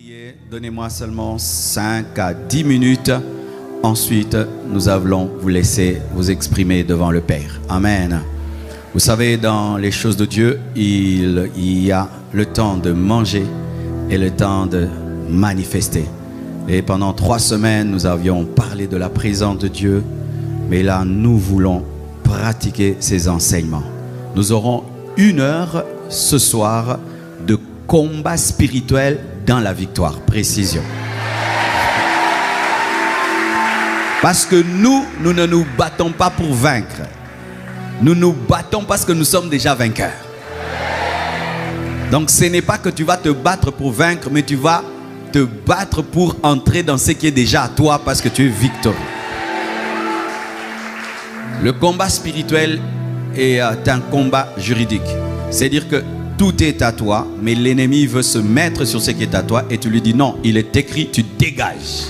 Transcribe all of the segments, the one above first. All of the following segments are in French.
prier. Donnez-moi seulement 5 à 10 minutes. Ensuite, nous allons vous laisser vous exprimer devant le Père. Amen. Vous savez, dans les choses de Dieu, il y a le temps de manger et le temps de manifester. Et pendant 3 semaines, nous avions parlé de la présence de Dieu. Mais là, nous voulons pratiquer ces enseignements. Nous aurons 1 heure ce soir de combat spirituel dans la victoire. Précision. Parce que nous ne nous battons pas pour vaincre. Nous nous battons parce que nous sommes déjà vainqueurs. Donc ce n'est pas que tu vas te battre pour vaincre, mais tu vas te battre pour entrer dans ce qui est déjà à toi parce que tu es victorieux. Le combat spirituel est un combat juridique. C'est-à-dire que tout est à toi, mais l'ennemi veut se mettre sur ce qui est à toi et tu lui dis non, il est écrit, tu dégages.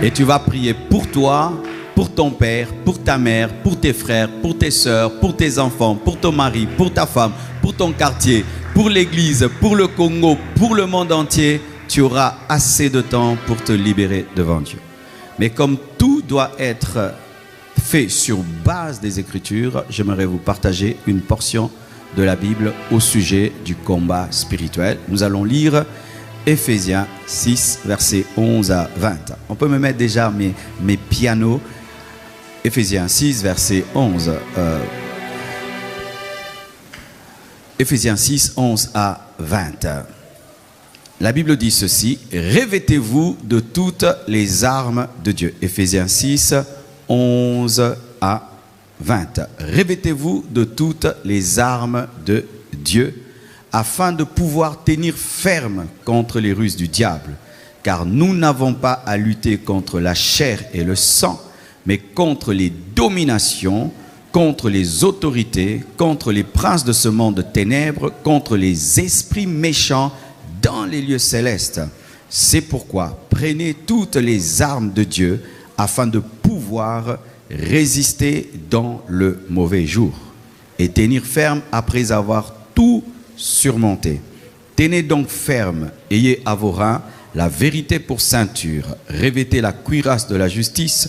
Et tu vas prier pour toi, pour ton père, pour ta mère, pour tes frères, pour tes sœurs, pour tes enfants, pour ton mari, pour ta femme, pour ton quartier, pour l'église, pour le Congo, pour le monde entier. Tu auras assez de temps pour te libérer devant Dieu. Mais comme tout doit être fait sur base des Écritures, j'aimerais vous partager une portion de la Bible au sujet du combat spirituel. Nous allons lire Ephésiens 6, versets 11 à 20. On peut me mettre déjà mes pianos. Ephésiens 6, verset 11. Ephésiens 6, 11 à 20. La Bible dit ceci: revêtez-vous de toutes les armes de Dieu. Ephésiens 6, 11 à 20. Revêtez-vous de toutes les armes de Dieu, afin de pouvoir tenir ferme contre les ruses du diable. Car nous n'avons pas à lutter contre la chair et le sang, mais contre les dominations, contre les autorités, contre les princes de ce monde de ténèbres, contre les esprits méchants dans les lieux célestes. C'est pourquoi prenez toutes les armes de Dieu, afin de pouvoir résister dans le mauvais jour et tenir ferme après avoir tout surmonté. Tenez donc ferme, ayez à vos reins la vérité pour ceinture, revêtez la cuirasse de la justice,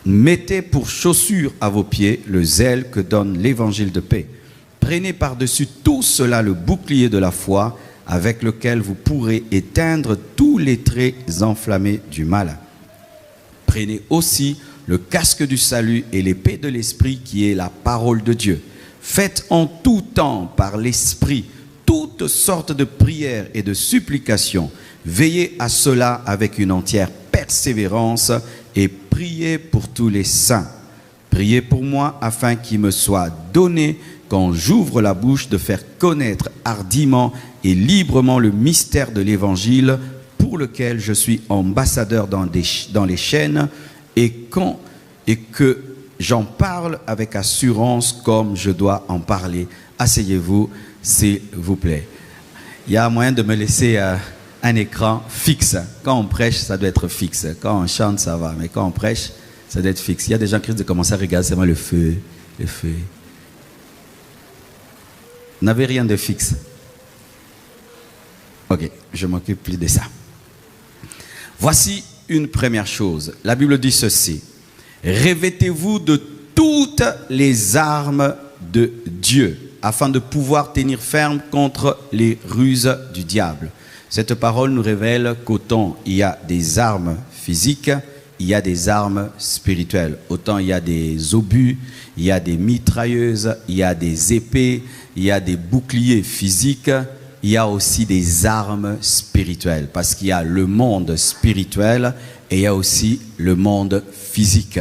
mettez pour chaussure à vos pieds le zèle que donne l'évangile de paix. Prenez par-dessus tout cela le bouclier de la foi, avec lequel vous pourrez éteindre tous les traits enflammés du mal. Prenez aussi le casque du salut et l'épée de l'esprit qui est la parole de Dieu. Faites en tout temps par l'esprit toutes sortes de prières et de supplications. Veillez à cela avec une entière persévérance et priez pour tous les saints. Priez pour moi afin qu'il me soit donné, quand j'ouvre la bouche, de faire connaître hardiment et librement le mystère de l'évangile, pour lequel je suis ambassadeur dans les chaînes, et que j'en parle avec assurance comme je dois en parler. Asseyez-vous, s'il vous plaît. Il y a moyen de me laisser un écran fixe. Quand on prêche, ça doit être fixe. Quand on chante, ça va. Mais quand on prêche, ça doit être fixe. Il y a des gens qui risquent de commencer à regarder seulement le feu. Le feu. Vous n'avez rien de fixe. Ok, je m'occupe plus de ça. Voici une première chose. La Bible dit ceci: revêtez-vous de toutes les armes de Dieu, afin de pouvoir tenir ferme contre les ruses du diable. Cette parole nous révèle qu'autant il y a des armes physiques, il y a des armes spirituelles. Autant il y a des obus, il y a des mitrailleuses, il y a des épées, il y a des boucliers physiques, il y a aussi des armes spirituelles. Parce qu'il y a le monde spirituel et il y a aussi le monde physique.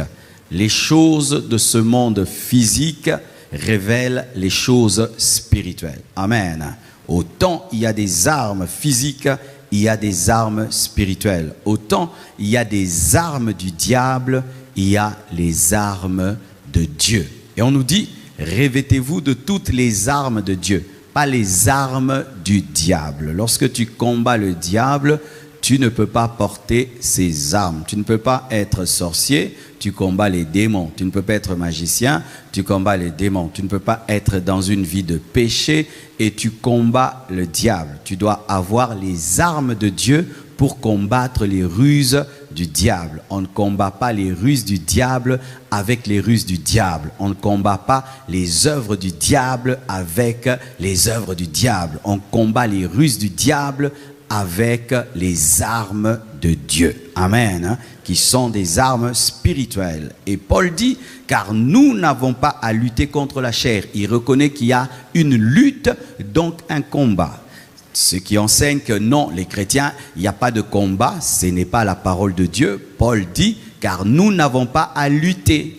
Les choses de ce monde physique révèlent les choses spirituelles. Amen. Autant il y a des armes physiques, il y a des armes spirituelles. Autant il y a des armes du diable, il y a les armes de Dieu. Et on nous dit, revêtez-vous de toutes les armes de Dieu, pas les armes du diable. Lorsque tu combats le diable, tu ne peux pas porter ces armes. Tu ne peux pas être sorcier, tu combats les démons. Tu ne peux pas être magicien, tu combats les démons. Tu ne peux pas être dans une vie de péché et tu combats le diable. Tu dois avoir les armes de Dieu pour combattre les ruses du diable. On ne combat pas les ruses du diable avec les ruses du diable. On ne combat pas les œuvres du diable avec les œuvres du diable. On combat les ruses du diable avec les armes de Dieu. Amen. Qui sont des armes spirituelles. Et Paul dit, car nous n'avons pas à lutter contre la chair. Il reconnaît qu'il y a une lutte, donc un combat. Ceux qui enseignent que non, les chrétiens, il n'y a pas de combat, ce n'est pas la parole de Dieu. Paul dit, car nous n'avons pas à lutter.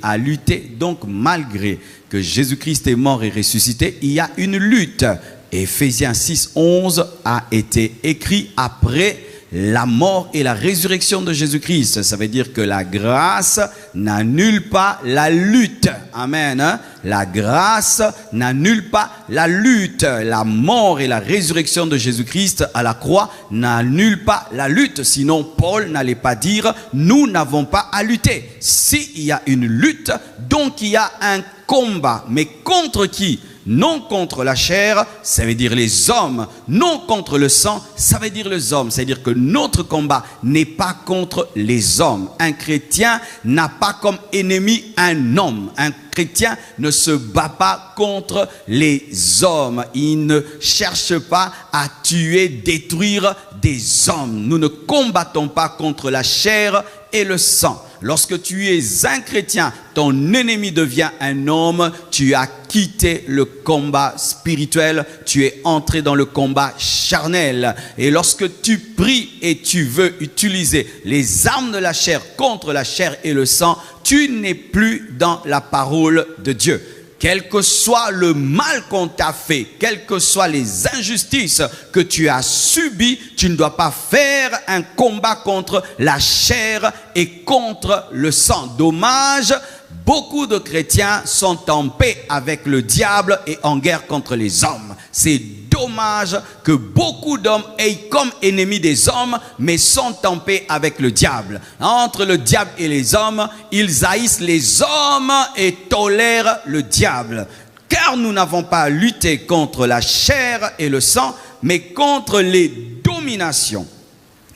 Donc malgré que Jésus-Christ est mort et ressuscité, il y a une lutte. Éphésiens 6, 11 a été écrit après la mort et la résurrection de Jésus-Christ. Ça veut dire que la grâce n'annule pas la lutte. Amen. La grâce n'annule pas la lutte. La mort et la résurrection de Jésus-Christ à la croix n'annulent pas la lutte. Sinon, Paul n'allait pas dire « nous n'avons pas à lutter ». S'il y a une lutte, donc il y a un combat. Mais contre qui ? Non contre la chair, ça veut dire les hommes. Non contre le sang, ça veut dire les hommes. C'est-à-dire que notre combat n'est pas contre les hommes. Un chrétien n'a pas comme ennemi un homme. Un chrétien ne se bat pas contre les hommes. Il ne cherche pas à tuer, détruire des hommes. Nous ne combattons pas contre la chair et le sang. Lorsque tu es un chrétien, ton ennemi devient un homme, tu as quitté le combat spirituel, tu es entré dans le combat charnel. Et lorsque tu pries et tu veux utiliser les armes de la chair contre la chair et le sang, tu n'es plus dans la parole de Dieu. Quel que soit le mal qu'on t'a fait, quelles que soient les injustices que tu as subies, tu ne dois pas faire un combat contre la chair et contre le sang. Dommage, beaucoup de chrétiens sont en paix avec le diable et en guerre contre les hommes. C'est dommage que beaucoup d'hommes aient comme ennemis des hommes, mais sont en paix avec le diable. Entre le diable et les hommes, ils haïssent les hommes et tolèrent le diable. Car nous n'avons pas à lutter contre la chair et le sang, mais contre les dominations,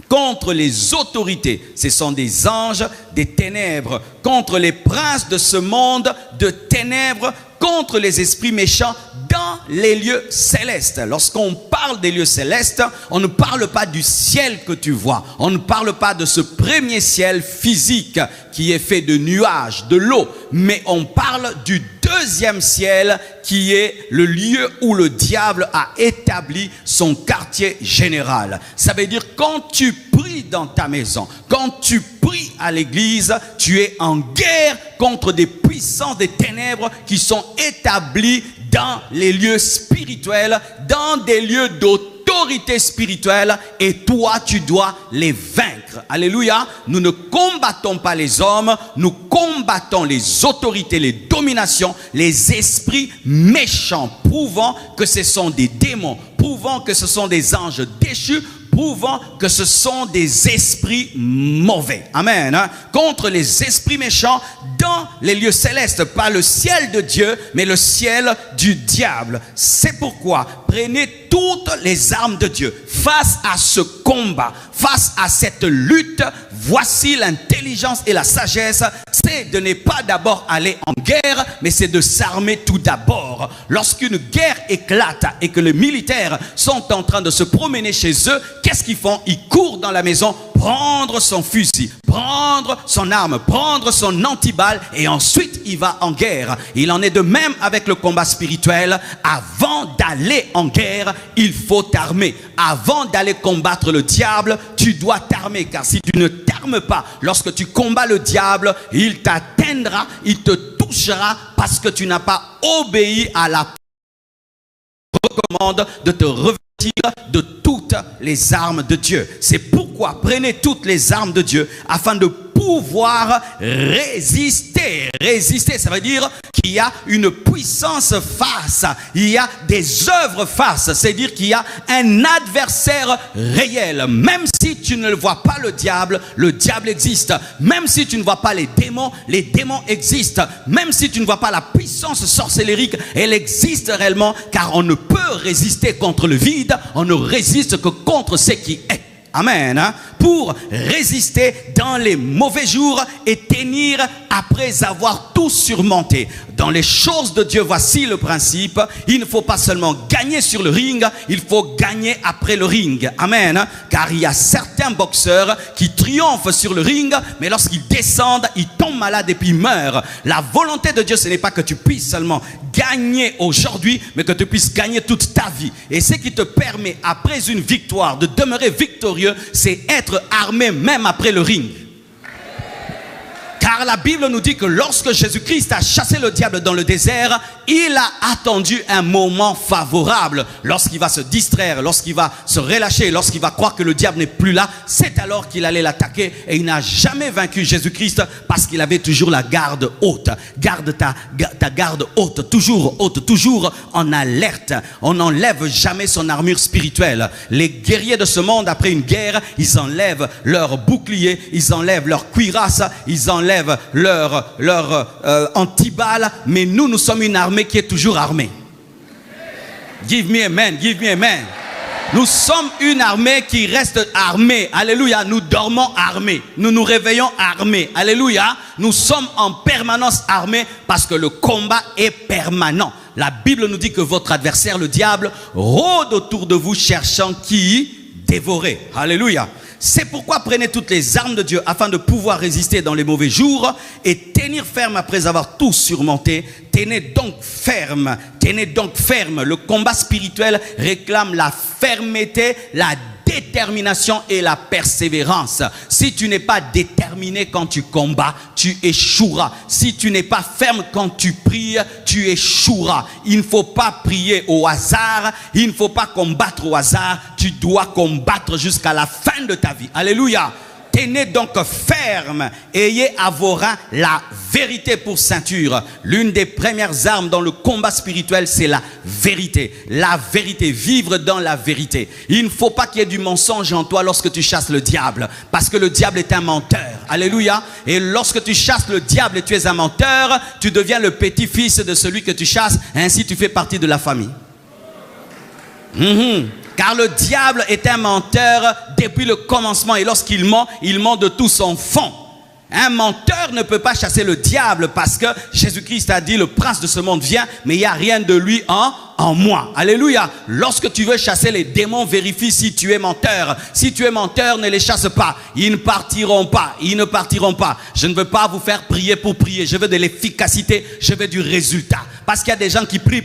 contre les autorités. Ce sont des anges des ténèbres, contre les princes de ce monde de ténèbres, contre les esprits méchants dans les lieux célestes. Lorsqu'on parle des lieux célestes, on ne parle pas du ciel que tu vois. On ne parle pas de ce premier ciel physique qui est fait de nuages, de l'eau. Mais on parle du deuxième ciel qui est le lieu où le diable a établi son quartier général. Ça veut dire quand tu pries dans ta maison, quand tu pries à l'église, tu es en guerre contre des puissances des ténèbres qui sont établies dans les lieux spirituels, dans des lieux d'autorité spirituelle, et toi tu dois les vaincre. Alléluia. Nous ne combattons pas les hommes, nous combattons les autorités, les dominations, les esprits méchants, prouvant que ce sont des démons, prouvant que ce sont des anges déchus, prouvant que ce sont des esprits mauvais. Amen. Contre les esprits méchants dans les lieux célestes. Pas le ciel de Dieu, mais le ciel du diable. C'est pourquoi prenez toutes les armes de Dieu. Face à ce combat, face à cette lutte, voici l'intelligence et la sagesse. C'est de ne pas d'abord aller en guerre, mais c'est de s'armer tout d'abord. Lorsqu'une guerre éclate et que les militaires sont en train de se promener chez eux, qu'est-ce qu'ils font? Ils courent dans la maison, prendre son fusil, prendre son arme, prendre son antiballe, et ensuite il va en guerre. Il en est de même avec le combat spirituel. Avant d'aller en guerre, il faut t'armer. Avant d'aller combattre le diable, tu dois t'armer, car si tu ne t'armes pas, lorsque tu combats le diable, il t'atteindra, il te touchera, parce que tu n'as pas obéi à la recommande de te revêtir de toute toutes les armes de Dieu. C'est pourquoi prenez toutes les armes de Dieu afin de pouvoir résister. Résister, ça veut dire qu'il y a une puissance face, il y a des œuvres face, c'est-à-dire qu'il y a un adversaire réel. Même si tu ne vois pas le diable existe. Même si tu ne vois pas les démons existent. Même si tu ne vois pas la puissance sorcellérique, elle existe réellement, car on ne peut résister contre le vide, on ne résiste que contre ce qui est. Amen. Pour résister dans les mauvais jours et tenir après avoir tout surmonté. Dans les choses de Dieu, voici le principe. Il ne faut pas seulement gagner sur le ring, il faut gagner après le ring. Amen. Car il y a certains boxeurs qui triomphent sur le ring, mais lorsqu'ils descendent, ils tombent malades et puis ils meurent. La volonté de Dieu, ce n'est pas que tu puisses seulement gagner aujourd'hui, mais que tu puisses gagner toute ta vie. Et ce qui te permet, après une victoire, de demeurer victorieux, c'est être armé même après le ring. Car la Bible nous dit que lorsque Jésus-Christ a chassé le diable dans le désert, il a attendu un moment favorable. Lorsqu'il va se distraire, lorsqu'il va se relâcher, lorsqu'il va croire que le diable n'est plus là, c'est alors qu'il allait l'attaquer. Et il n'a jamais vaincu Jésus-Christ parce qu'il avait toujours la garde haute. Garde ta garde haute, toujours en alerte. On n'enlève jamais son armure spirituelle. Les guerriers de ce monde, après une guerre, ils enlèvent leur bouclier, ils enlèvent leur cuirasse, ils enlèvent leur antiballe, mais nous sommes une armée qui est toujours armée. Give me amen, give me amen. Nous sommes une armée qui reste armée. Alléluia. Nous dormons armés. Nous nous réveillons armés. Alléluia. Nous sommes en permanence armés parce que le combat est permanent. La Bible nous dit que votre adversaire, le diable, rôde autour de vous cherchant qui dévorer. Alléluia. C'est pourquoi prenez toutes les armes de Dieu afin de pouvoir résister dans les mauvais jours et tenir ferme après avoir tout surmonté. Tenez donc ferme, tenez donc ferme. Le combat spirituel réclame la fermeté, la détermination et la persévérance. Si tu n'es pas déterminé quand tu combats, tu échoueras. Si tu n'es pas ferme quand tu pries, tu échoueras. Il ne faut pas prier au hasard, il ne faut pas combattre au hasard. Tu dois combattre jusqu'à la fin de ta vie. Alléluia. Tenez donc ferme, ayez à vos reins la vérité pour ceinture. L'une des premières armes dans le combat spirituel, c'est la vérité. La vérité, vivre dans la vérité. Il ne faut pas qu'il y ait du mensonge en toi lorsque tu chasses le diable, parce que le diable est un menteur. Alléluia. Et lorsque tu chasses le diable et tu es un menteur, tu deviens le petit-fils de celui que tu chasses, ainsi tu fais partie de la famille. Car le diable est un menteur depuis le commencement et lorsqu'il ment de tout son fond. Un menteur ne peut pas chasser le diable parce que Jésus-Christ a dit le prince de ce monde vient, mais il n'y a rien de lui en moi. Alléluia. Lorsque tu veux chasser les démons, vérifie si tu es menteur. Si tu es menteur, ne les chasse pas. Ils ne partiront pas. Ils ne partiront pas. Je ne veux pas vous faire prier pour prier. Je veux de l'efficacité. Je veux du résultat. Parce qu'il y a des gens qui prient.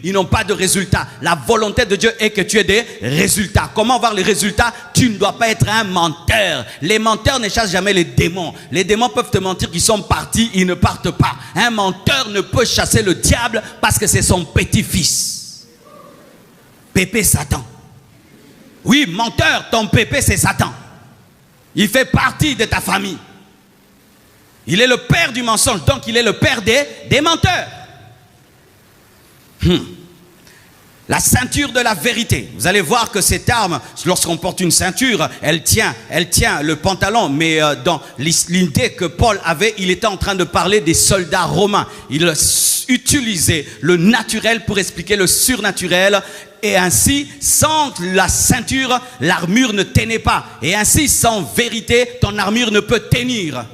Ils n'ont pas de résultat. La volonté de Dieu est que tu aies des résultats. Comment avoir les résultats? Tu ne dois pas être un menteur. Les menteurs ne chassent jamais les démons. Les démons peuvent te mentir qu'ils sont partis. Ils ne partent pas. Un menteur ne peut chasser le diable parce que c'est son petit-fils. Pépé Satan. Oui, menteur, ton pépé c'est Satan. Il fait partie de ta famille. Il est le père du mensonge, donc il est le père des menteurs. La ceinture de la vérité. Vous allez voir que cette arme, lorsqu'on porte une ceinture, elle tient le pantalon. Mais dans l'idée que Paul avait, il était en train de parler des soldats romains. Il utilisait le naturel pour expliquer le surnaturel. Et ainsi, sans la ceinture, l'armure ne tenait pas. Et ainsi, sans vérité, ton armure ne peut tenir.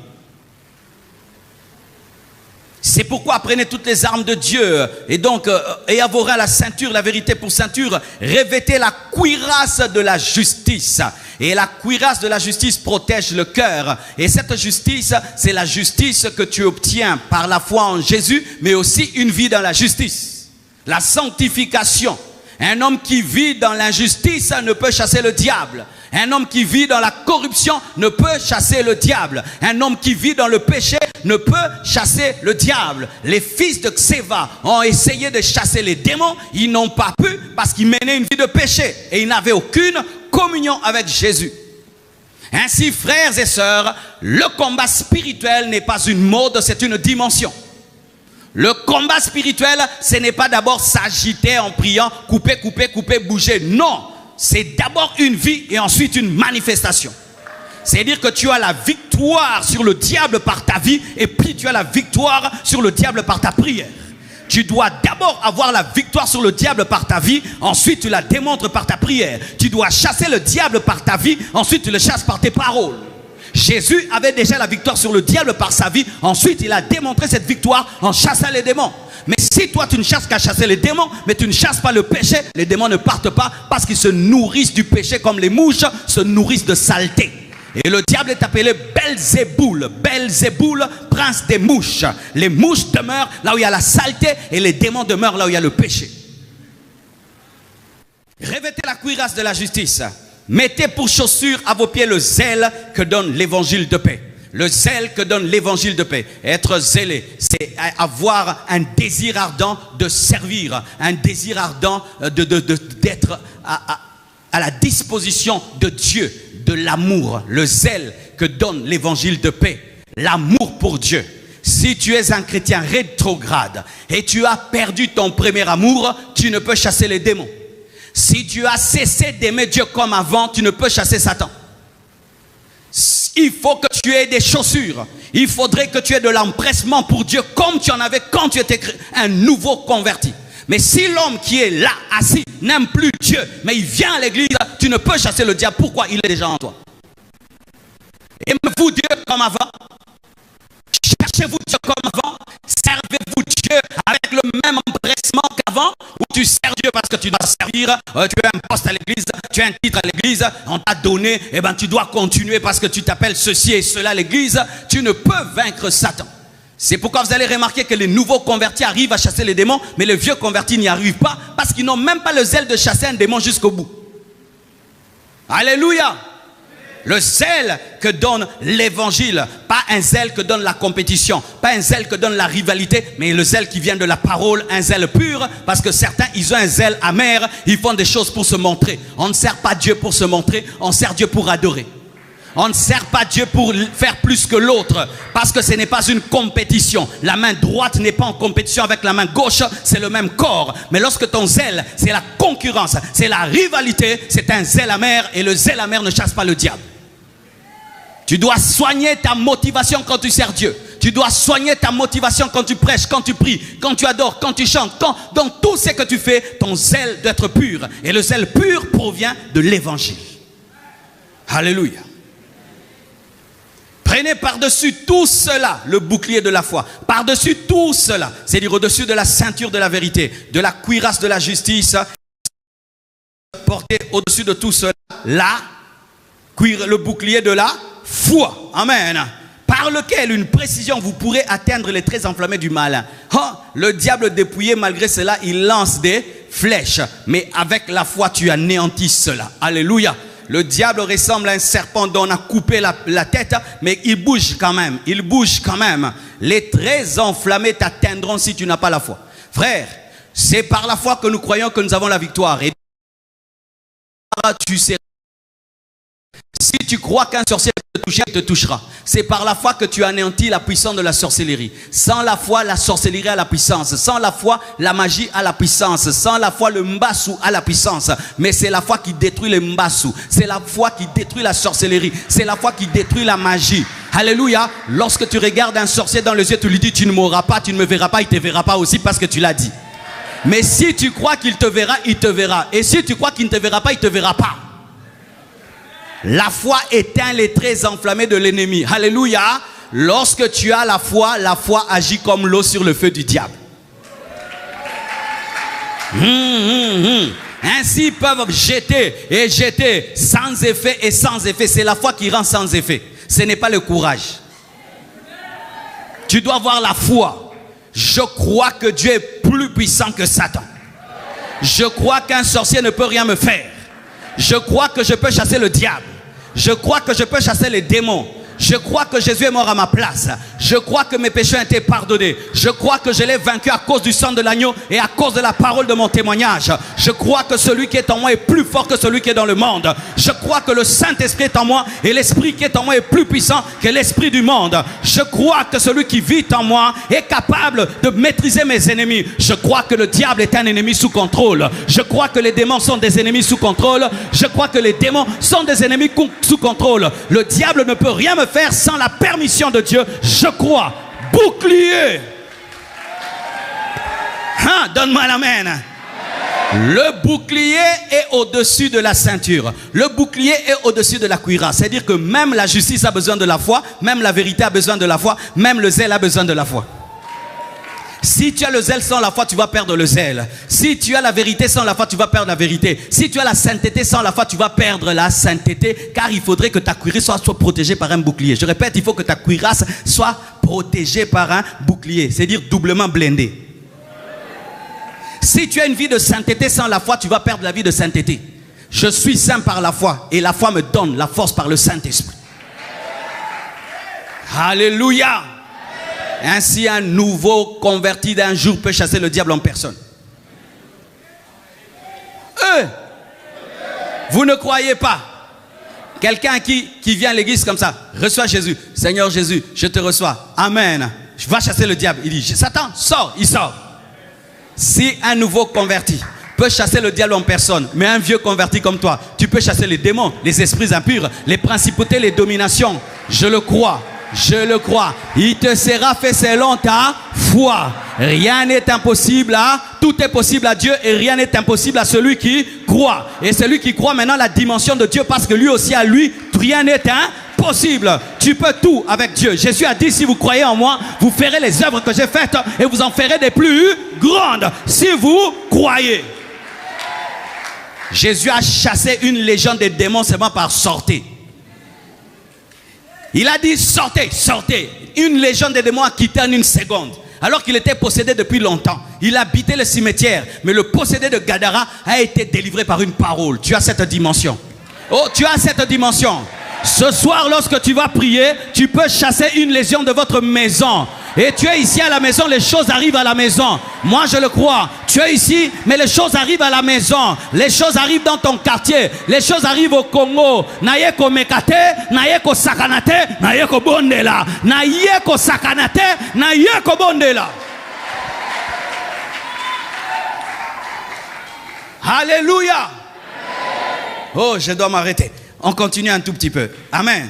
C'est pourquoi prenez toutes les armes de Dieu. Et donc, ayez à vos reins la ceinture, la vérité pour ceinture. Revêtez la cuirasse de la justice. Et la cuirasse de la justice protège le cœur. Et cette justice, c'est la justice que tu obtiens par la foi en Jésus, mais aussi une vie dans la justice. La sanctification. Un homme qui vit dans l'injustice ne peut chasser le diable. Un homme qui vit dans la corruption ne peut chasser le diable. Un homme qui vit dans le péché ne peut chasser le diable. Les fils de Xéva ont essayé de chasser les démons. Ils n'ont pas pu parce qu'ils menaient une vie de péché. Et ils n'avaient aucune communion avec Jésus. Ainsi, frères et sœurs, le combat spirituel n'est pas une mode, c'est une dimension. Le combat spirituel, ce n'est pas d'abord s'agiter en priant, couper, couper, couper, bouger. Non, c'est d'abord une vie et ensuite une manifestation. C'est-à-dire que tu as la victoire sur le diable par ta vie et puis tu as la victoire sur le diable par ta prière. Tu dois d'abord avoir la victoire sur le diable par ta vie, ensuite tu la démontres par ta prière. Tu dois chasser le diable par ta vie, ensuite tu le chasses par tes paroles. Jésus avait déjà la victoire sur le diable par sa vie, ensuite il a démontré cette victoire en chassant les démons. Mais si toi tu ne chasses qu'à chasser les démons, mais tu ne chasses pas le péché, les démons ne partent pas parce qu'ils se nourrissent du péché comme les mouches se nourrissent de saleté. Et le diable est appelé Belzéboul. Belzéboul, prince des mouches. Les mouches demeurent là où il y a la saleté et les démons demeurent là où il y a le péché. Revêtez la cuirasse de la justice. Mettez pour chaussure à vos pieds le zèle que donne l'évangile de paix. Le zèle que donne l'évangile de paix. Être zélé, c'est avoir un désir ardent de servir. Un désir ardent d'être à la disposition de Dieu. De l'amour, le zèle que donne l'évangile de paix, l'amour pour Dieu. Si tu es un chrétien rétrograde et tu as perdu ton premier amour, tu ne peux chasser les démons. Si tu as cessé d'aimer Dieu comme avant, tu ne peux chasser Satan. Il faut que tu aies des chaussures. Il faudrait que tu aies de l'empressement pour Dieu comme tu en avais quand tu étais un nouveau converti. Mais si l'homme qui est là, assis, n'aime plus Dieu, mais il vient à l'église, tu ne peux chasser le diable. Pourquoi? Il est déjà en toi. Aimez-vous Dieu comme avant. Cherchez-vous Dieu comme avant. Servez-vous Dieu avec le même empressement qu'avant. Ou tu sers Dieu parce que tu dois servir. Tu as un poste à l'église, tu as un titre à l'église, on t'a donné. Et ben tu dois continuer parce que tu t'appelles ceci et cela à l'église. Tu ne peux vaincre Satan. C'est pourquoi vous allez remarquer que les nouveaux convertis arrivent à chasser les démons, mais les vieux convertis n'y arrivent pas parce qu'ils n'ont même pas le zèle de chasser un démon jusqu'au bout. Alléluia! Le zèle que donne l'évangile, pas un zèle que donne la compétition, pas un zèle que donne la rivalité, mais le zèle qui vient de la parole, un zèle pur, parce que certains, ils ont un zèle amer, ils font des choses pour se montrer. On ne sert pas Dieu pour se montrer, on sert Dieu pour adorer. On ne sert pas Dieu pour faire plus que l'autre parce que ce n'est pas une compétition. La main droite n'est pas en compétition avec la main gauche, c'est le même corps. Mais lorsque ton zèle, c'est la concurrence, c'est la rivalité, c'est un zèle amer et le zèle amer ne chasse pas le diable. Tu dois soigner ta motivation quand tu sers Dieu. Tu dois soigner ta motivation quand tu prêches, quand tu pries, quand tu adores, quand tu chantes. Dans tout ce que tu fais, ton zèle doit être pur. Et le zèle pur provient de l'évangile. Alléluia. Prenez par-dessus tout cela le bouclier de la foi. Par-dessus tout cela, c'est-à-dire au-dessus de la ceinture de la vérité, de la cuirasse de la justice. Portez au-dessus de tout cela le bouclier de la foi. Amen. Par lequel une précision vous pourrez atteindre les traits enflammés du mal. Oh, le diable dépouillé, malgré cela, il lance des flèches. Mais avec la foi, tu anéantis cela. Alléluia. Le diable ressemble à un serpent dont on a coupé la tête, mais il bouge quand même. Il bouge quand même. Les traits enflammés t'atteindront si tu n'as pas la foi. Frère, c'est par la foi que nous croyons que nous avons la victoire. Et tu sais, si tu crois qu'un sorcier peut te toucher, il te touchera. C'est par la foi que tu anéantis la puissance de la sorcellerie. Sans la foi, la sorcellerie a la puissance. Sans la foi, la magie a la puissance. Sans la foi, le mbassou a la puissance. Mais c'est la foi qui détruit le mbassou. C'est la foi qui détruit la sorcellerie. C'est la foi qui détruit la magie. Alléluia. Lorsque tu regardes un sorcier dans les yeux, tu lui dis, tu ne mourras pas, tu ne me verras pas, il ne te verra pas aussi parce que tu l'as dit. Mais si tu crois qu'il te verra, il te verra. Et si tu crois qu'il ne te verra pas, il ne te verra pas. La foi éteint les traits enflammés de l'ennemi. Alléluia. Lorsque tu as la foi agit comme l'eau sur le feu du diable. Ainsi ils peuvent jeter et jeter sans effet et sans effet. C'est la foi qui rend sans effet. Ce n'est pas le courage. Tu dois avoir la foi. Je crois que Dieu est plus puissant que Satan. Je crois qu'un sorcier ne peut rien me faire. Je crois que je peux chasser le diable. Je crois que je peux chasser les démons. Je crois que Jésus est mort à ma place. Je crois que mes péchés ont été pardonnés. Je crois que je l'ai vaincu à cause du sang de l'agneau et à cause de la parole de mon témoignage. Je crois que celui qui est en moi est plus fort que celui qui est dans le monde. Je crois que le Saint-Esprit est en moi et l'Esprit qui est en moi est plus puissant que l'Esprit du monde. Je crois que celui qui vit en moi est capable de maîtriser mes ennemis. Je crois que le diable est un ennemi sous contrôle. Je crois que les démons sont des ennemis sous contrôle. Je crois que les démons sont des ennemis sous contrôle. Le diable ne peut rien me faire sans la permission de Dieu. Je crois. Bouclier. Hein, donne-moi l'amen. Le bouclier est au-dessus de la ceinture. Le bouclier est au-dessus de la cuirasse. C'est-à-dire que même la justice a besoin de la foi, même la vérité a besoin de la foi, même le zèle a besoin de la foi. Si tu as le zèle sans la foi, tu vas perdre le zèle. Si tu as la vérité sans la foi, tu vas perdre la vérité. Si tu as la sainteté sans la foi, tu vas perdre la sainteté. Car il faudrait que ta cuirasse soit protégée par un bouclier. Je répète, il faut que ta cuirasse soit protégée par un bouclier. C'est-à-dire doublement blindée. Si tu as une vie de sainteté sans la foi, tu vas perdre la vie de sainteté. Je suis saint par la foi et la foi me donne la force par le Saint-Esprit. Alléluia. Ainsi, un nouveau converti d'un jour peut chasser le diable en personne. Vous ne croyez pas? Quelqu'un qui vient à l'église comme ça, reçoit Jésus. Seigneur Jésus, je te reçois. Amen. Je vais chasser le diable. Il dit, Satan, sors. Il sort. Si un nouveau converti peut chasser le diable en personne, mais un vieux converti comme toi, tu peux chasser les démons, les esprits impurs, les principautés, les dominations. Je le crois. Je le crois. Il te sera fait selon ta foi. Rien n'est impossible à... Tout est possible à Dieu et rien n'est impossible à celui qui croit. Et celui qui croit maintenant la dimension de Dieu parce que lui aussi à lui, rien n'est impossible. Tu peux tout avec Dieu. Jésus a dit, si vous croyez en moi, vous ferez les œuvres que j'ai faites et vous en ferez des plus grandes. Si vous croyez. Jésus a chassé une légion de démons seulement par sortir. Il a dit sortez, sortez. Une légion de démons a quitté en une seconde. Alors qu'il était possédé depuis longtemps. Il habitait le cimetière. Mais le possédé de Gadara a été délivré par une parole. Tu as cette dimension. Oh, tu as cette dimension. Ce soir, lorsque tu vas prier, tu peux chasser une légion de votre maison. Et tu es ici à la maison, les choses arrivent à la maison. Moi, je le crois. Tu es ici, mais les choses arrivent à la maison. Les choses arrivent dans ton quartier. Les choses arrivent au Congo. Naïeko mekate, naïeko sakanate, naïeko bondela. Naïeko sakanate, naïeko bondela. Alléluia. Oh, je dois m'arrêter. On continue un tout petit peu. Amen.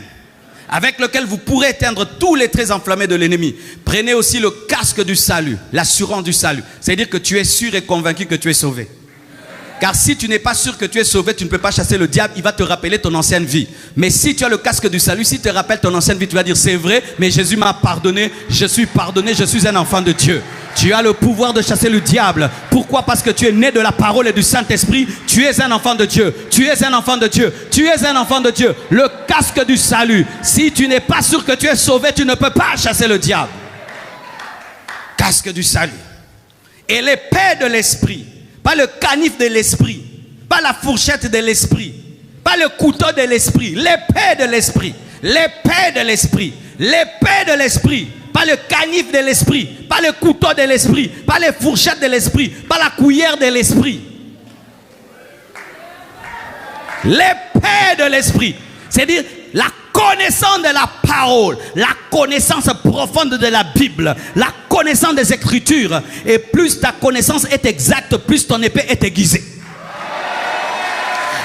Avec lequel vous pourrez éteindre tous les traits enflammés de l'ennemi. Prenez aussi le casque du salut, l'assurance du salut. C'est-à-dire que tu es sûr et convaincu que tu es sauvé. Car si tu n'es pas sûr que tu es sauvé, tu ne peux pas chasser le diable, il va te rappeler ton ancienne vie. Mais si tu as le casque du salut, si tu te rappelles ton ancienne vie, tu vas dire c'est vrai, mais Jésus m'a pardonné, je suis un enfant de Dieu. Tu as le pouvoir de chasser le diable. Pourquoi? Parce que tu es né de la parole et du Saint-Esprit. Tu es un enfant de Dieu. Tu es un enfant de Dieu. Tu es un enfant de Dieu. Le casque du salut. Si tu n'es pas sûr que tu es sauvé, tu ne peux pas chasser le diable. Casque du salut. Et l'épée de l'esprit. Pas le canif de l'esprit. Pas la fourchette de l'esprit. Pas le couteau de l'esprit. L'épée de l'esprit. L'épée de l'esprit. L'épée de l'esprit. Pas le canif de l'esprit, pas le couteau de l'esprit, pas les fourchettes de l'esprit, pas la cuillère de l'esprit. L'épée de l'esprit, c'est-à-dire la connaissance de la parole, la connaissance profonde de la Bible, la connaissance des Écritures. Et plus ta connaissance est exacte, plus ton épée est aiguisée.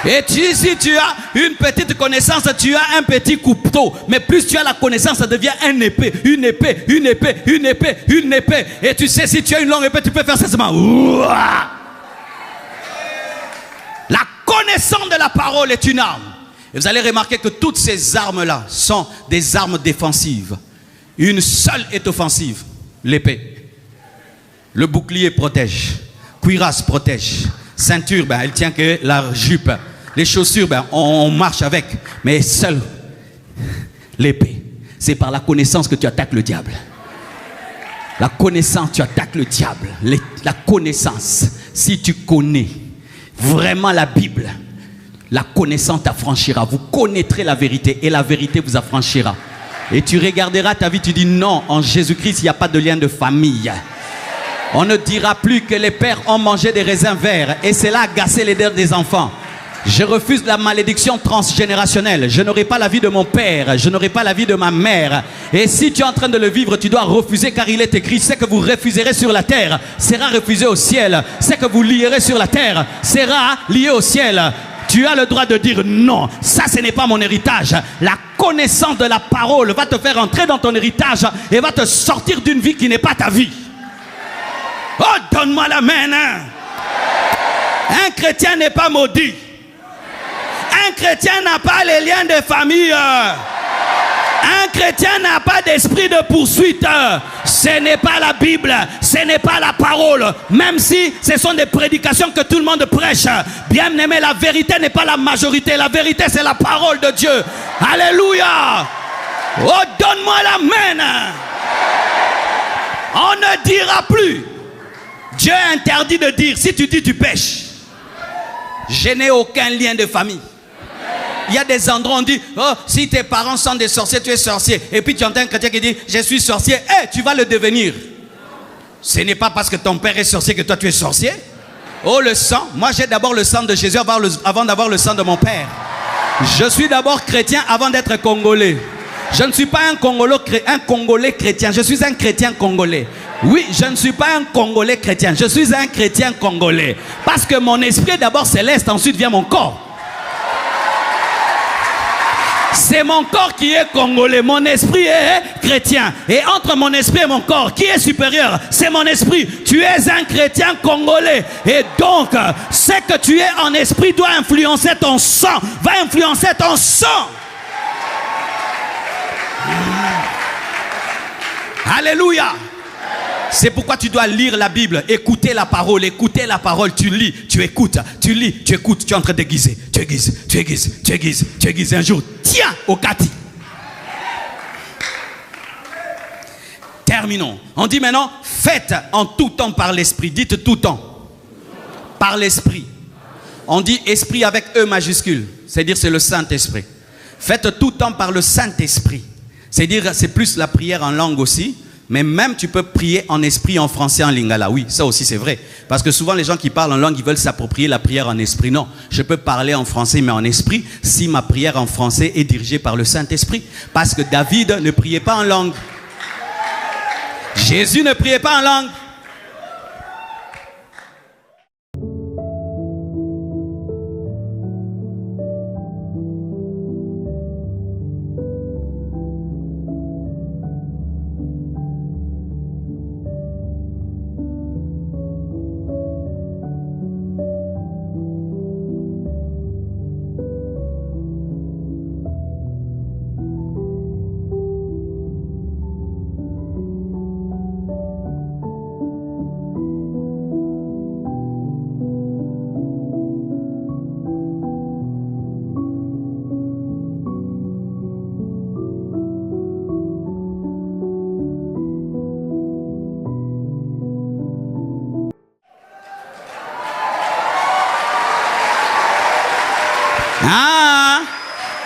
Et si tu as une petite connaissance, tu as un petit couteau. Mais plus tu as la connaissance, ça devient une épée, une épée, une épée, une épée, une épée. Et tu sais, si tu as une longue épée, tu peux faire ça seulement. La connaissance de la parole est une arme. Et vous allez remarquer que toutes ces armes-là sont des armes défensives. Une seule est offensive, l'épée. Le bouclier protège. Cuirasse protège. Ceinture, elle tient que la jupe. Les chaussures, on marche avec. Mais seule l'épée. C'est par la connaissance que tu attaques le diable. La connaissance, tu attaques le diable. La connaissance. Si tu connais vraiment la Bible, la connaissance t'affranchira. Vous connaîtrez la vérité et la vérité vous affranchira. Et tu regarderas ta vie, tu dis non, en Jésus-Christ, il n'y a pas de lien de famille. On ne dira plus que les pères ont mangé des raisins verts et cela a gâché les dents des enfants. Je refuse la malédiction transgénérationnelle. Je n'aurai pas la vie de mon père, je n'aurai pas la vie de ma mère. Et si tu es en train de le vivre, tu dois refuser, car il est écrit, ce que vous refuserez sur la terre sera refusé au ciel. Ce que vous lierez sur la terre sera lié au ciel. Tu as le droit de dire non, ça ce n'est pas mon héritage. La connaissance de la parole va te faire entrer dans ton héritage et va te sortir d'une vie qui n'est pas ta vie. Oh, donne-moi la main. Un chrétien n'est pas maudit. Un chrétien n'a pas les liens de famille. Un chrétien n'a pas d'esprit de poursuite. Ce n'est pas la Bible, ce n'est pas la parole. Même si ce sont des prédications que tout le monde prêche. Bien aimé, la vérité n'est pas la majorité. La vérité, c'est la parole de Dieu. Alléluia. Oh, donne-moi la main. On ne dira plus. Dieu interdit de dire, si tu dis tu pêches. Je n'ai aucun lien de famille. Il y a des endroits où on dit, oh, si tes parents sont des sorciers, tu es sorcier. Et puis tu entends un chrétien qui dit, je suis sorcier. Eh, tu vas le devenir. Ce n'est pas parce que ton père est sorcier que toi tu es sorcier. Oh, le sang. Moi j'ai d'abord le sang de Jésus avant d'avoir le sang de mon père. Je suis d'abord chrétien avant d'être congolais. Je ne suis pas un Congolais chrétien. Je suis un chrétien congolais. Oui, je ne suis pas un Congolais chrétien. Je suis un chrétien congolais. Parce que mon esprit est d'abord céleste, ensuite vient mon corps. C'est mon corps qui est congolais, mon esprit est chrétien. Et entre mon esprit et mon corps, qui est supérieur? C'est mon esprit. Tu es un chrétien congolais. Et donc, ce que tu es en esprit doit influencer ton sang. Va influencer ton sang. Alléluia. C'est pourquoi tu dois lire la Bible, écouter la parole, tu lis, tu écoutes, tu es en train d'aiguiser, tu aiguises un jour, tiens, au Kati. Terminons. On dit maintenant, faites en tout temps par l'esprit, dites tout temps, par l'esprit. On dit esprit avec E majuscule, c'est-à-dire c'est le Saint-Esprit. Faites tout temps par le Saint-Esprit, c'est-à-dire c'est plus la prière en langue aussi. Mais même tu peux prier en esprit, en français, en lingala. Oui, ça aussi c'est vrai. Parce que souvent les gens qui parlent en langue, ils veulent s'approprier la prière en esprit. Non, je peux parler en français mais en esprit si ma prière en français est dirigée par le Saint-Esprit. Parce que David ne priait pas en langue. Jésus ne priait pas en langue.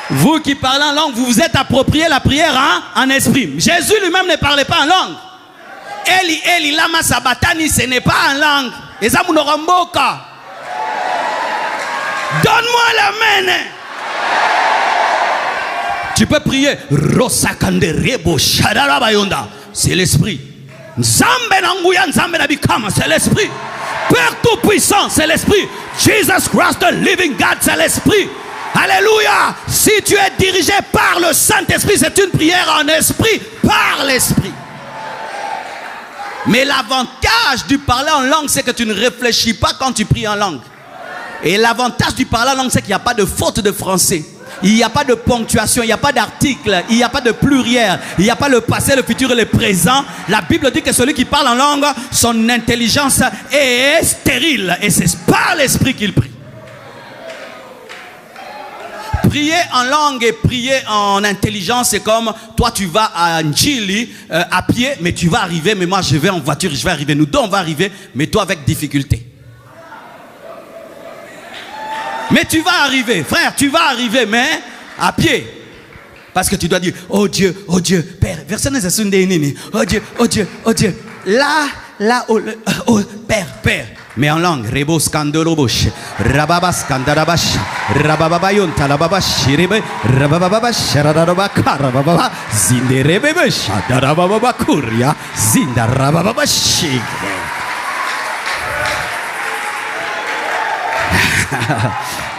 Vous qui parlez en langue, vous vous êtes approprié la prière en esprit. Jésus lui-même ne parlait pas en langue. Eli, Eli, lama sabatani, ce n'est pas en langue. Donne-moi la main. Tu peux prier. C'est l'esprit. C'est l'esprit. Père tout-puissant, c'est l'esprit. Jesus Christ, the living God, c'est l'esprit. Alléluia. Si tu es dirigé par le Saint-Esprit, c'est une prière en esprit, par l'esprit. Mais l'avantage du parler en langue, c'est que tu ne réfléchis pas quand tu pries en langue. Et l'avantage du parler en langue, c'est qu'il n'y a pas de faute de français. Il n'y a pas de ponctuation, il n'y a pas d'article, il n'y a pas de pluriel, il n'y a pas le passé, le futur et le présent. La Bible dit que celui qui parle en langue, son intelligence est stérile. Et c'est par l'esprit qu'il prie. Prier en langue et prier en intelligence, c'est comme toi tu vas à Njili à pied, mais tu vas arriver, mais moi je vais en voiture, je vais arriver, nous deux on va arriver, mais toi avec difficulté. Mais tu vas arriver, frère, tu vas arriver, mais à pied. Parce que tu dois dire, oh Dieu, Père. Verset oh Dieu, oh Dieu, oh Dieu. Là, oh, Père. Mais en langue, Rebo Scandorobosh, Rababa Scandarabash, Rababayon Talababash, Rebe, Rabababash, Radabaka, Rababa, Zinderebesh, Darababakuria, Zindarababash.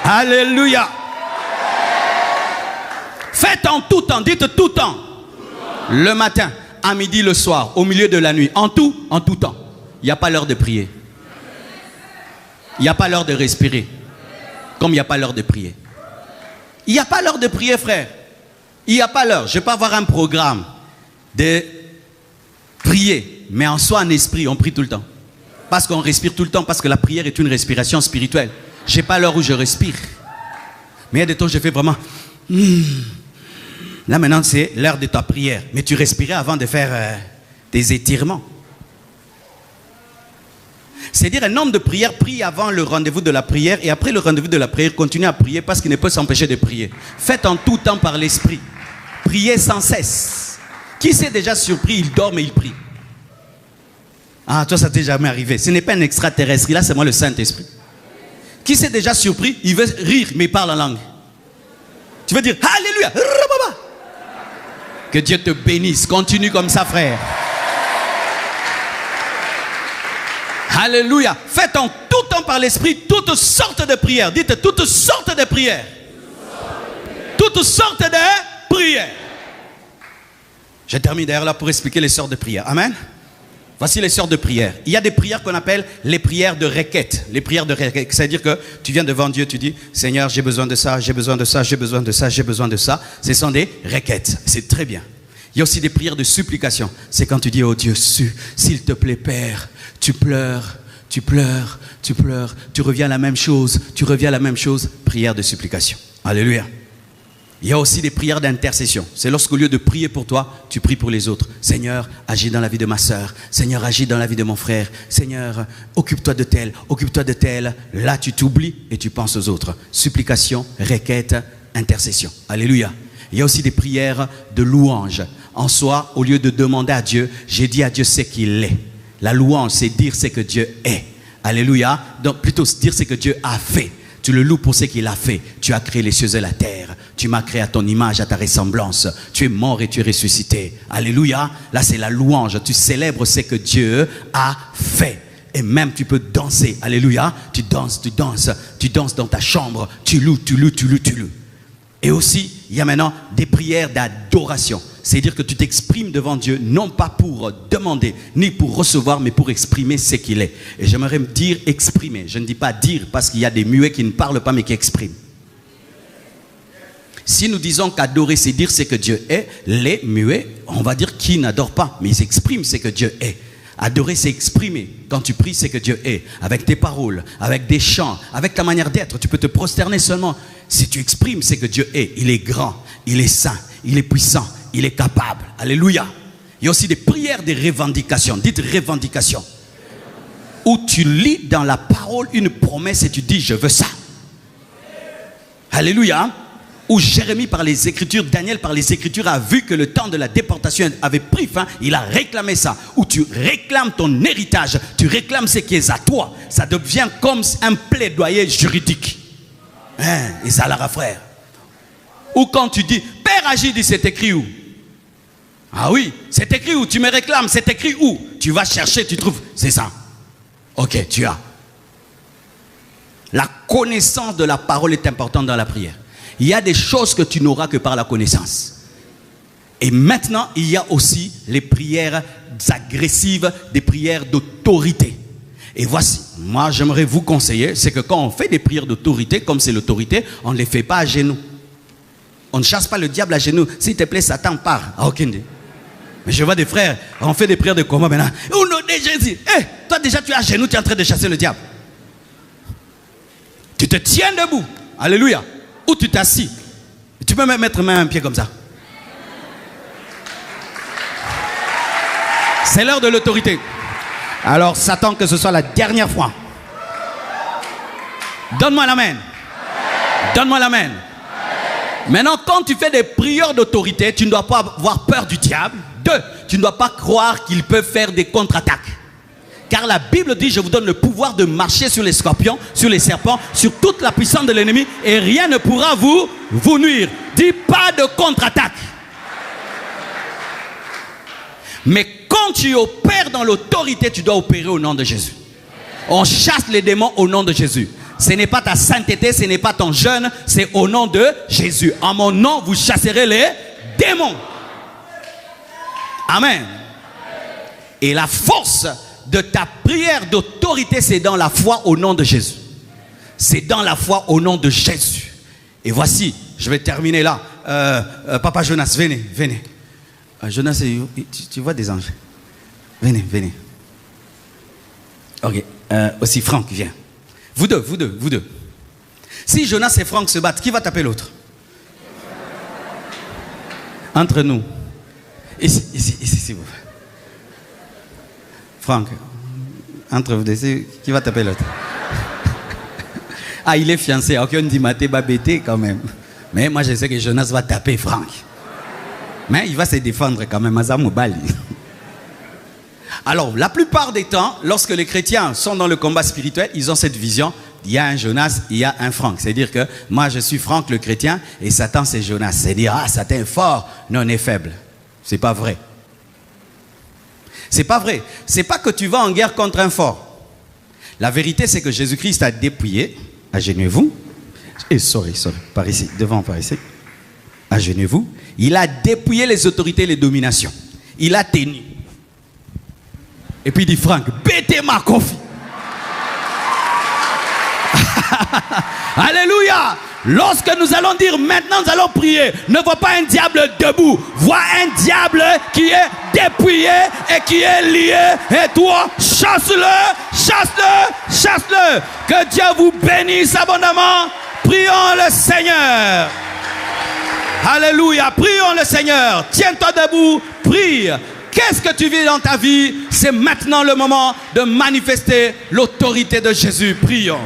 Alléluia. Faites en tout temps, dites tout temps. Le matin, à midi, le soir, au milieu de la nuit, en tout temps. Il n'y a pas l'heure de prier. Il n'y a pas l'heure de respirer. Comme il n'y a pas l'heure de prier. Il n'y a pas l'heure de prier, frère. Il n'y a pas l'heure. Je ne vais pas avoir un programme de prier. Mais en soi, en esprit, on prie tout le temps. Parce qu'on respire tout le temps. Parce que la prière est une respiration spirituelle. Je n'ai pas l'heure où je respire. Mais il y a des temps, je fais vraiment... Là, maintenant, c'est l'heure de ta prière. Mais tu respirais avant de faire des étirements. C'est-à-dire un homme de prière prie avant le rendez-vous de la prière et après le rendez-vous de la prière continue à prier parce qu'il ne peut s'empêcher de prier. Faites en tout temps par l'esprit. Priez sans cesse. Qui s'est déjà surpris, il dort mais il prie? Ah, toi ça t'est jamais arrivé. Ce n'est pas un extraterrestre, là c'est moi le Saint-Esprit. Qui s'est déjà surpris, il veut rire mais il parle en langue. Tu veux dire Alléluia. Que Dieu te bénisse. Continue comme ça, frère. Alléluia. Faites en tout temps par l'esprit toutes sortes de prières. Dites toutes sortes de prières. Toutes sortes de prières. Je termine d'ailleurs là pour expliquer les sortes de prières. Amen. Voici les sortes de prières. Il y a des prières qu'on appelle les prières de requête. Les prières de requête, c'est-à-dire que tu viens devant Dieu, tu dis Seigneur, j'ai besoin de ça, j'ai besoin de ça, j'ai besoin de ça, j'ai besoin de ça. Ce sont des requêtes. C'est très bien. Il y a aussi des prières de supplication. C'est quand tu dis oh Dieu, s'il te plaît, Père, tu pleures, tu reviens à la même chose, prière de supplication. Alléluia. Il y a aussi des prières d'intercession. C'est lorsqu'au lieu de prier pour toi, tu pries pour les autres. Seigneur, agis dans la vie de ma sœur. Seigneur, agis dans la vie de mon frère. Seigneur, occupe-toi de tel, occupe-toi de tel. Là, tu t'oublies et tu penses aux autres. Supplication, requête, intercession. Alléluia. Il y a aussi des prières de louange. En soi, au lieu de demander à Dieu, j'ai dit à Dieu ce qu'il est. La louange, c'est dire ce que Dieu est. Alléluia. Donc, plutôt dire ce que Dieu a fait. Tu le loues pour ce qu'il a fait. Tu as créé les cieux et la terre. Tu m'as créé à ton image, à ta ressemblance. Tu es mort et tu es ressuscité. Alléluia. Là, c'est la louange. Tu célèbres ce que Dieu a fait. Et même tu peux danser. Alléluia. Tu danses dans ta chambre. Tu loues. Et aussi, il y a maintenant des prières d'adoration. C'est-à-dire que tu t'exprimes devant Dieu, non pas pour demander, ni pour recevoir, mais pour exprimer ce qu'il est. Et j'aimerais me dire exprimer. Je ne dis pas dire, parce qu'il y a des muets qui ne parlent pas, mais qui expriment. Si nous disons qu'adorer, c'est dire ce que Dieu est, les muets, on va dire qu'ils n'adorent pas, mais ils expriment ce que Dieu est. Adorer, c'est exprimer. Quand tu pries, c'est que Dieu est. Avec tes paroles, avec des chants, avec ta manière d'être. Tu peux te prosterner seulement. Si tu exprimes, c'est que Dieu est. Il est grand, il est saint, il est puissant, il est capable. Alléluia. Il y a aussi des prières de revendication. Dites revendication. Où tu lis dans la parole une promesse et tu dis, je veux ça. Alléluia. Où Jérémie par les Écritures, Daniel par les Écritures a vu que le temps de la déportation avait pris fin, il a réclamé ça. Où tu réclames ton héritage, tu réclames ce qui est à toi. Ça devient comme un plaidoyer juridique. Et ça l'a frère. Ou quand tu dis, Père agit, dit c'est écrit où? Ah oui, c'est écrit où? Tu me réclames, c'est écrit où? Tu vas chercher, tu trouves, c'est ça. Ok, tu as. La connaissance de la parole est importante dans la prière. Il y a des choses que tu n'auras que par la connaissance. Et maintenant, il y a aussi les prières agressives, des prières d'autorité. Et voici, moi j'aimerais vous conseiller, c'est que quand on fait des prières d'autorité, comme c'est l'autorité, on ne les fait pas à genoux. On ne chasse pas le diable à genoux. S'il te plaît, Satan part. Ah, ok. Mais je vois des frères, on fait des prières de combat maintenant. Au nom de Jésus, toi déjà tu es à genoux, tu es en train de chasser le diable. Tu te tiens debout. Alléluia. Ou tu t'assis. Tu peux même mettre un pied comme ça. C'est l'heure de l'autorité. Alors Satan, que ce soit la dernière fois. Donne-moi l'amen. Donne-moi l'amen. Maintenant, quand tu fais des prières d'autorité, tu ne dois pas avoir peur du diable. 2, tu ne dois pas croire qu'il peut faire des contre-attaques. Car la Bible dit, je vous donne le pouvoir de marcher sur les scorpions, sur les serpents, sur toute la puissance de l'ennemi, et rien ne pourra vous nuire. Dis pas de contre-attaque. Mais quand tu opères dans l'autorité, tu dois opérer au nom de Jésus. On chasse les démons au nom de Jésus. Ce n'est pas ta sainteté, ce n'est pas ton jeûne, c'est au nom de Jésus. En mon nom, vous chasserez les démons. Amen. Et la force de ta prière d'autorité, c'est dans la foi au nom de Jésus. C'est dans la foi au nom de Jésus. Et voici, je vais terminer là. Papa Jonas, venez. Jonas, tu vois des anges. Venez. Ok. Aussi Franck, viens. Vous deux. Si Jonas et Franck se battent, qui va taper l'autre? Entre nous. Ici, s'il vous plaît. Franck, entre vous deux, qui va taper l'autre? Ah, il est fiancé. Ok, on dit Maté va bêter quand même. Mais moi, je sais que Jonas va taper Franck. Mais il va se défendre quand même. Alors, la plupart des temps, lorsque les chrétiens sont dans le combat spirituel, ils ont cette vision. Il y a un Jonas, il y a un Franck. C'est-à-dire que moi, je suis Franck le chrétien et Satan, c'est Jonas. C'est-à-dire, Satan est fort, non, on est faible. C'est pas vrai. C'est pas vrai. C'est pas que tu vas en guerre contre un fort. La vérité, c'est que Jésus-Christ a dépouillé. Agenouillez-vous. Sorry, par ici, devant, par ici. Agenouillez-vous. Il a dépouillé les autorités et les dominations. Il a tenu. Et puis il dit, Franck, bêtez ma Kofi. Alléluia. Lorsque nous allons dire maintenant nous allons prier, ne vois pas un diable debout, vois un diable qui est dépouillé et qui est lié, et toi chasse-le. Que Dieu vous bénisse abondamment. Prions le Seigneur. Alléluia, prions le Seigneur. Tiens-toi debout, prie. Qu'est-ce que tu vis dans ta vie? C'est maintenant le moment de manifester l'autorité de Jésus. Prions.